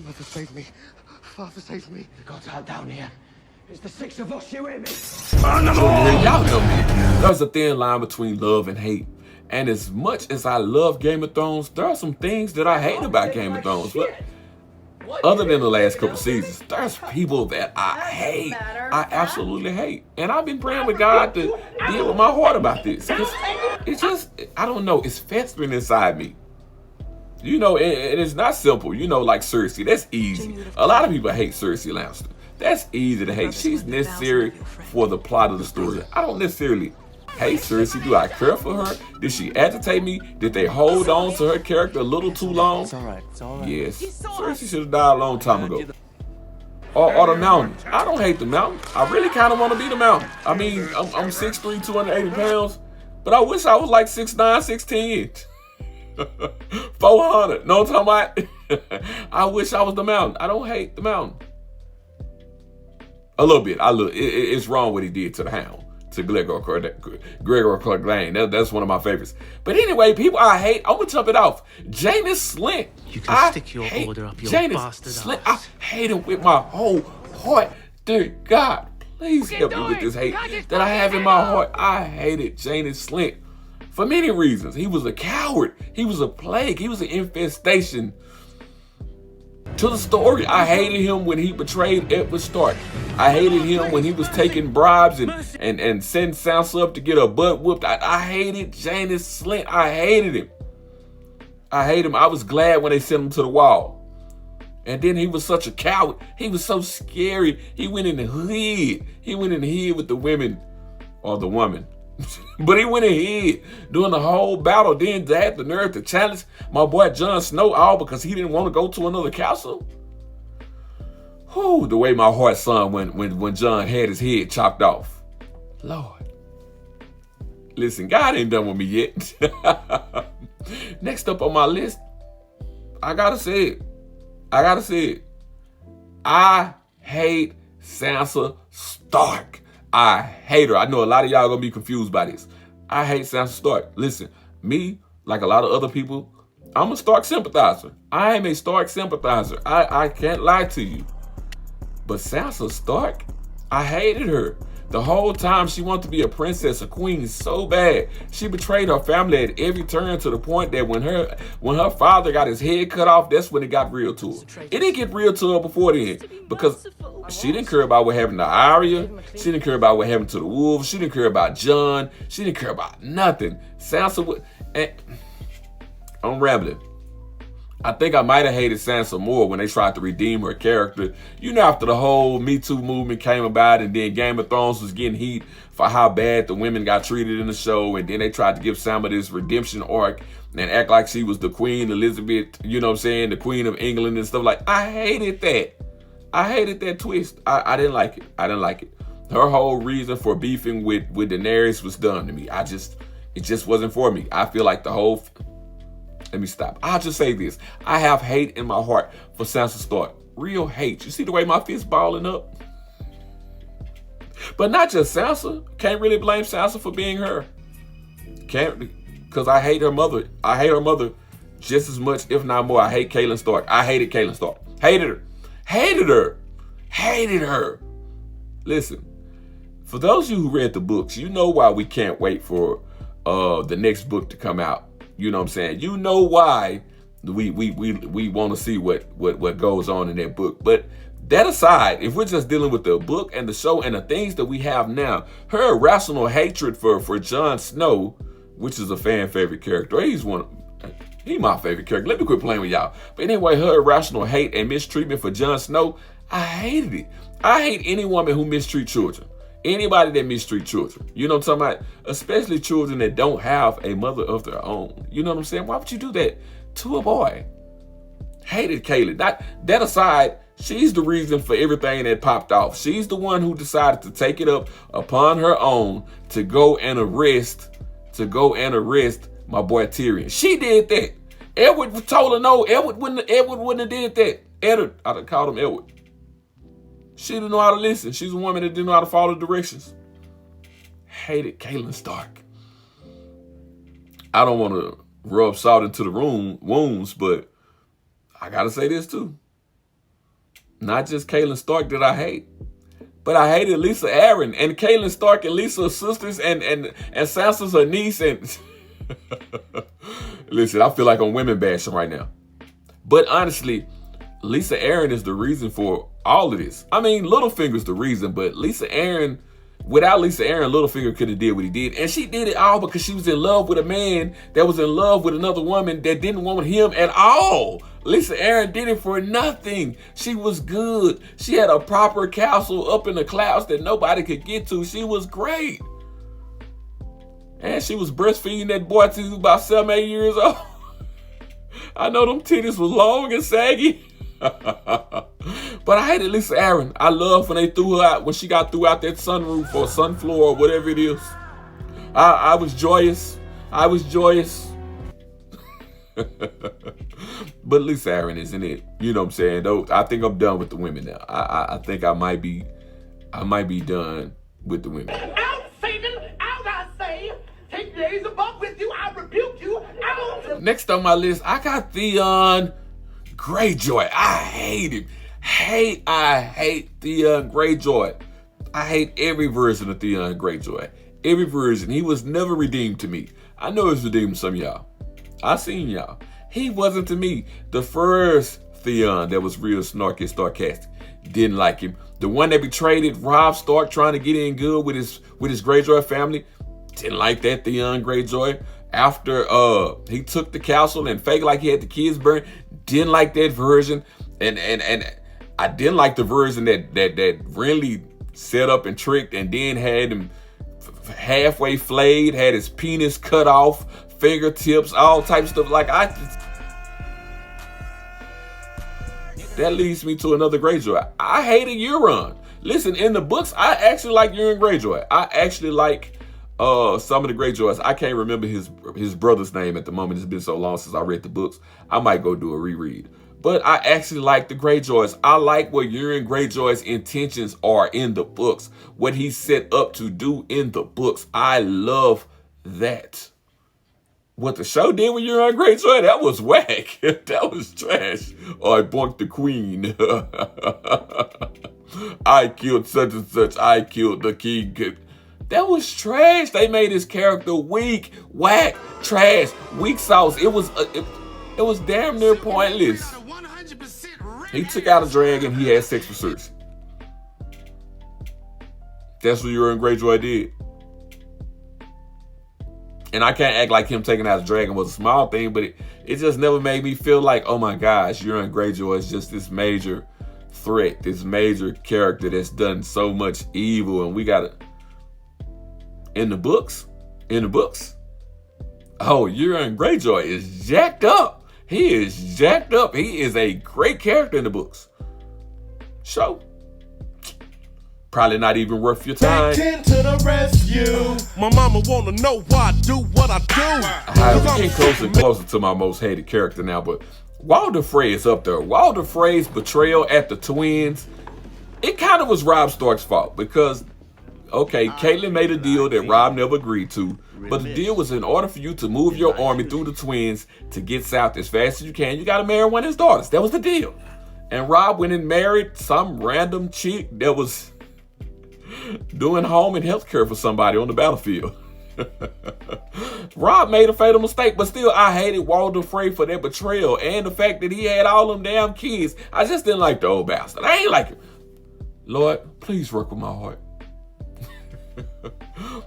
Mother, save me. Father, save me. The gods are down here. It's the six of us, you hear me? Y'all know me. There's a thin line between love and hate. And as much as I love Game of Thrones, there are some things that I hate about Game of Thrones. But other than the last couple seasons, there's people that I hate. I absolutely hate. And I've been praying with God to deal with my heart about this. Because it's just, I don't know, it's festering inside me. You know, and it's not simple. You know, like Cersei, that's easy. A lot of people hate Cersei Lannister. That's easy to hate. She's necessary for the plot of the story. I don't necessarily hate Cersei. Do I care for her? Did she agitate me? Did they hold on to her character a little too long? It's all right. It's all right. Yes. Cersei should have died a long time ago. Or the mountain. I don't hate the mountain. I really kind of want to be the mountain. I mean, I'm 6'3", 280 pounds, but I wish I was like 6'9", 6'10". 400. Know what I'm talking about? I wish I was the mountain. I don't hate the mountain. A little bit. It's wrong what he did to the Hound, to Gregor Clegane. That's one of my favorites. But anyway, people I hate, I'm going to jump it off. Janos Slynt. You can stick your order up your bastard Slynt. ass. I hate him with my whole heart. Dear God, please help me with this hate that I have in my heart. I hated Janos Slynt for many reasons. He was a coward. He was a plague. He was an infestation to the story. I hated him when he betrayed Edward Stark. I hated him when he was taking bribes and sending Sansa up to get her butt whooped. I hated Janos Slynt. I hated him. I hate him. I was glad when they sent him to the wall. And then he was such a coward. He was so scary. He went in the hood. He went in the hood with the women, or the woman. But he went ahead during the whole battle. Then they had the nerve to challenge my boy Jon Snow, all because he didn't want to go to another castle. Whew, the way my heart sung when Jon had his head chopped off. Lord. Listen, God ain't done with me yet. Next up on my list, I gotta say it. I hate Sansa Stark. I hate her. I know a lot of y'all gonna be confused by this. I hate Sansa Stark. Listen, me, like a lot of other people, I'm a Stark sympathizer. I am a Stark sympathizer. I can't lie to you. But Sansa Stark, I hated her. The whole time she wanted to be a princess, a queen so bad. She betrayed her family at every turn, to the point that when her father got his head cut off, that's when it got real to her. It didn't get real to her before then, because she didn't care about what happened to Arya. She didn't care about what happened to the wolves. She didn't care about Jon. She didn't care about nothing. Sansa would... I'm rambling. I think I might have hated Sansa more when they tried to redeem her character. You know, after the whole Me Too movement came about, and then Game of Thrones was getting heat for how bad the women got treated in the show, and then they tried to give Sansa this redemption arc and act like she was the Queen Elizabeth, you know what I'm saying, the Queen of England and stuff. Like, I hated that. I hated that twist. I didn't like it. I didn't like it. Her whole reason for beefing with Daenerys was done to me. It just wasn't for me. I feel like the whole... Let me stop. I'll just say this. I have hate in my heart for Sansa Stark. Real hate. You see the way my fist balling up? But not just Sansa. Can't really blame Sansa for being her. Can't, because I hate her mother. I hate her mother just as much, if not more. I hate Catelyn Stark. I hated Catelyn Stark. Hated her. Hated her. Hated her. Listen, for those of you who read the books, you know why we can't wait for the next book to come out. You know what I'm saying? You know why we want to see what goes on in that book. But that aside, if we're just dealing with the book and the show and the things that we have now, her irrational hatred for Jon Snow, which is a fan favorite character, he's my favorite character. Let me quit playing with y'all. But anyway, her irrational hate and mistreatment for Jon Snow, I hated it. I hate any woman who mistreats children. Anybody that mistreats children, you know what I'm talking about? Especially children that don't have a mother of their own. You know what I'm saying? Why would you do that to a boy? Hated Catelyn. That aside, she's the reason for everything that popped off. She's the one who decided to take it up upon her own to go and arrest my boy Tyrion. She did that. Edward told her no. Edward wouldn't have did that. Edward, I called him Edward. She didn't know how to listen. She's a woman that didn't know how to follow directions. Hated Catelyn Stark. I don't want to rub salt into the wounds, but I got to say this too. Not just Catelyn Stark did I hate, but I hated Lysa Arryn. And Catelyn Stark and Lysa are sisters, and Sansa's her niece. And listen, I feel like I'm women bashing right now. But honestly, Lysa Arryn is the reason for all of this. I mean, Littlefinger's the reason, but Lysa Arryn, without Lysa Arryn, Littlefinger could have did what he did. And she did it all because she was in love with a man that was in love with another woman that didn't want him at all. Lysa Arryn did it for nothing. She was good. She had a proper castle up in the clouds that nobody could get to. She was great. And she was breastfeeding that boy till he was about 7, 8 years old. I know them titties was long and saggy. But I hated Lysa Arryn. I love when they threw her out, when she got threw out that sunroof or sunfloor or whatever it is. I was joyous. I was joyous. But Lysa Arryn isn't it. You know what I'm saying? Though I think I'm done with the women now. I think I might be done with the women. Out, Satan! Out, I say! Take days above with you, I rebuke you, out! Next on my list, I got Theon Greyjoy. I hate him. I hate Theon Greyjoy. I hate every version of Theon Greyjoy. Every version. He was never redeemed to me. I know he's redeemed to some of y'all. I seen y'all. He wasn't to me. The first Theon that was real snarky, sarcastic. Didn't like him. The one that betrayed Robb Stark trying to get in good with his Greyjoy family. Didn't like that Theon Greyjoy. After he took the castle and faked like he had the kids burned. Didn't like that version. And I didn't like the version that really set up and tricked and then had him halfway flayed, had his penis cut off, fingertips, all types of stuff. Like that leads me to another Greyjoy. I hated Euron. Listen, in the books, I actually like Euron Greyjoy. I actually like some of the Greyjoys. I can't remember his brother's name at the moment. It's been so long since I read the books. I might go do a reread. But I actually like the Greyjoys. I like what Euron Greyjoy's intentions are in the books. What he set up to do in the books. I love that. What the show did with Euron Greyjoy, that was whack. That was trash. I bonked the queen. I killed such and such. I killed the king. That was trash. They made his character weak, whack, trash, weak sauce. It was damn near pointless. He took out a dragon. He had sex with Cersei. That's what Euron Greyjoy did. And I can't act like him taking out a dragon was a small thing, but it just never made me feel like, oh my gosh, Euron Greyjoy is just this major threat, this major character that's done so much evil, and we got it in the books. Oh, Euron Greyjoy is jacked up. He is jacked up. He is a great character in the books. So, probably not even worth your time. Back into the rescue. My mama wanna know why I do what I do. We're getting closer and closer to my most hated character now, but Walder Frey is up there. Walder Frey's betrayal at the twins, it kind of was Robb Stark's fault because, okay, Catelyn made a deal that Robb never agreed to, but the deal was in order for you to move your army through the twins to get south as fast as you can, you got to marry one of his daughters. That was the deal. And Robb went and married some random chick that was doing home and health care for somebody on the battlefield. Robb made a fatal mistake, but still, I hated Walder Frey for that betrayal and the fact that he had all them damn kids. I just didn't like the old bastard. I ain't like him. Lord, please work with my heart.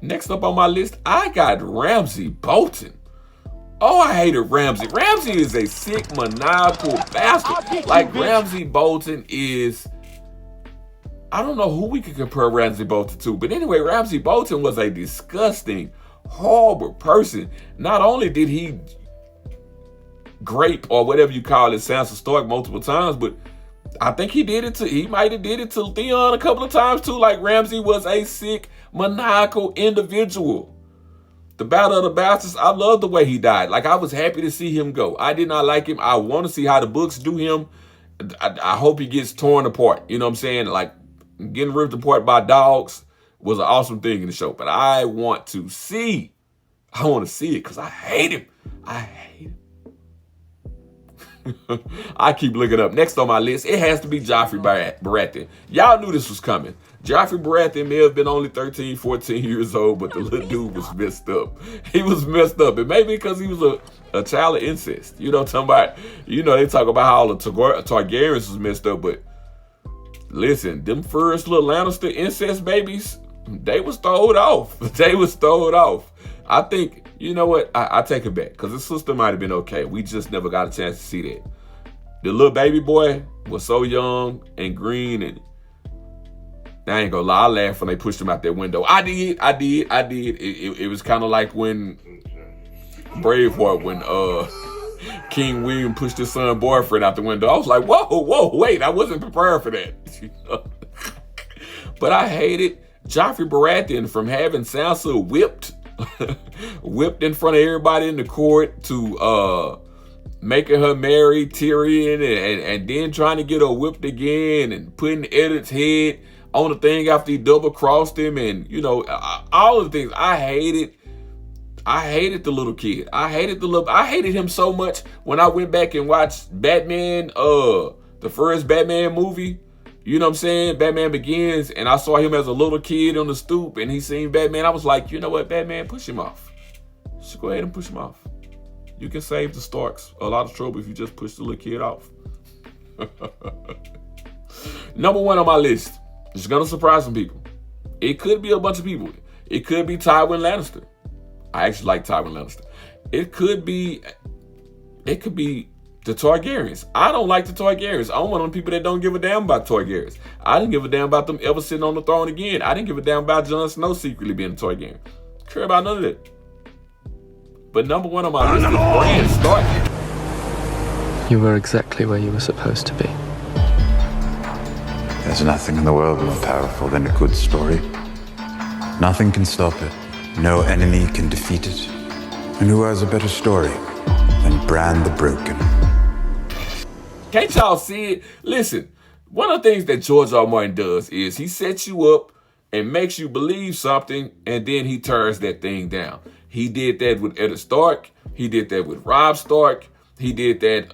Next up on my list, I got Ramsay Bolton. Oh, I hated Ramsay. Ramsay is a sick, maniacal bastard. Like, Ramsay Bolton is... I don't know who we could compare Ramsay Bolton to, but anyway, Ramsay Bolton was a disgusting, horrible person. Not only did he grape, or whatever you call it, Sansa Stark multiple times, but I think he might have did it to Theon a couple of times too. Like, Ramsay was a sick, maniacal individual. The Battle of the Bastards, I love the way he died. Like, I was happy to see him go. I did not like him. I want to see how the books do him. I hope he gets torn apart. You know what I'm saying? Like, getting ripped apart by dogs was an awesome thing in the show. But I want to see it because I hate him. I hate him. I keep looking up. Next on my list, it has to be Joffrey Baratheon. Y'all knew this was coming. Joffrey Baratheon may have been only 13, 14 years old, but the little dude was messed up. He was messed up. And maybe because he was a child of incest. You know what I'm talking about? You know, they talk about how all the Targaryens was messed up, but listen, them first little Lannister incest babies, they was throwed off. They was throwed off. I think, you know what? I take it back because the sister might have been okay. We just never got a chance to see that. The little baby boy was so young and green, and I ain't gonna lie, I laughed when they pushed him out that window. I did. It was kind of like when Braveheart, when King William pushed his son boyfriend out the window. I was like, whoa, wait, I wasn't prepared for that. But I hated Joffrey Baratheon from having Sansa whipped in front of everybody in the court to making her marry Tyrion and then trying to get her whipped again and putting Eddard's head on the thing after he double crossed him, and you know, all of the things. I hated the little kid. I hated him so much when I went back and watched Batman, the first Batman movie. You know what I'm saying? Batman Begins, and I saw him as a little kid on the stoop, and he seen Batman. I was like, you know what, Batman, push him off. Just go ahead and push him off. You can save the Starks a lot of trouble if you just push the little kid off. Number one on my list. It's gonna surprise some people. It could be a bunch of people. It could be Tywin Lannister. I actually like Tywin Lannister. It could be the Targaryens. I don't like the Targaryens. I'm one of them people that don't give a damn about Targaryens. I didn't give a damn about them ever sitting on the throne again. I didn't give a damn about Jon Snow secretly being a Targaryen. Care about none of that. But number one on my list is Bran Stark. You were exactly where you were supposed to be. There's nothing in the world more powerful than a good story. Nothing can stop it. No enemy can defeat it. And who has a better story than Bran the Broken? Can't y'all see it? Listen, one of the things that George R. Martin does is he sets you up and makes you believe something, and then he turns that thing down. He did that with Eddard Stark. He did that with Robb Stark. He did that,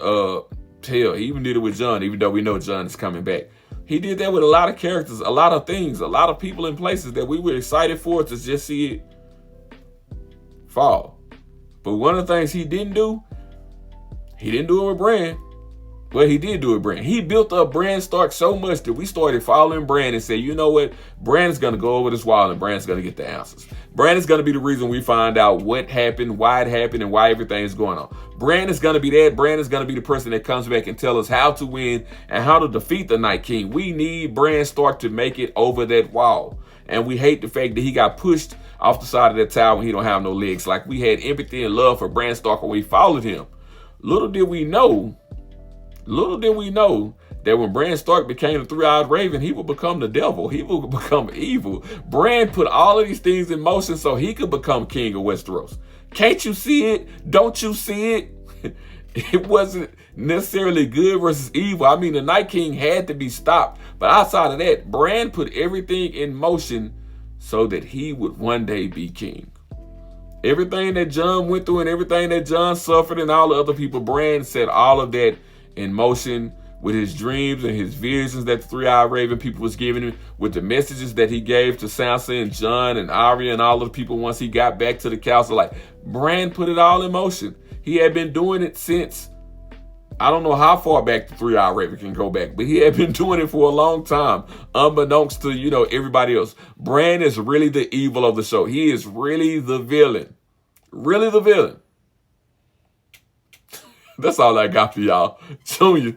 he even did it with Jon, even though we know Jon is coming back. He did that with a lot of characters, a lot of things, a lot of people and places that we were excited for to just see it fall. But one of the things he didn't do it with Bran. Well, he did do it with Bran. He built up Bran Stark so much that we started following Bran and said, you know what? Bran is going to go over this wall and Bran's going to get the answers. Bran is going to be the reason we find out what happened, why it happened, and why everything is going on. Bran is going to be that. Bran is going to be the person that comes back and tell us how to win and how to defeat the Night King. We need Bran Stark to make it over that wall. And we hate the fact that he got pushed off the side of that tower when he don't have no legs. Like, we had empathy and love for Bran Stark when we followed him. Little did we know that when Bran Stark became the three-eyed raven, he would become the devil. He would become evil. Bran put all of these things in motion so he could become king of Westeros. Can't you see it? Don't you see it? It wasn't necessarily good versus evil. I mean, the Night King had to be stopped. But outside of that, Bran put everything in motion so that he would one day be king. Everything that Jon went through and everything that Jon suffered and all the other people, Bran set all of that in motion with his dreams and his visions that the three-eyed raven people was giving him, with the messages that he gave to Sansa and Jon and Arya and all of the people once he got back to the castle. Like, Bran put it all in motion. He had been doing it since, I don't know how far back the three-eyed raven can go back, but he had been doing it for a long time, unbeknownst to, you know, everybody else. Bran is really the evil of the show. He is really the villain. Really the villain. That's all I got for y'all. Junior.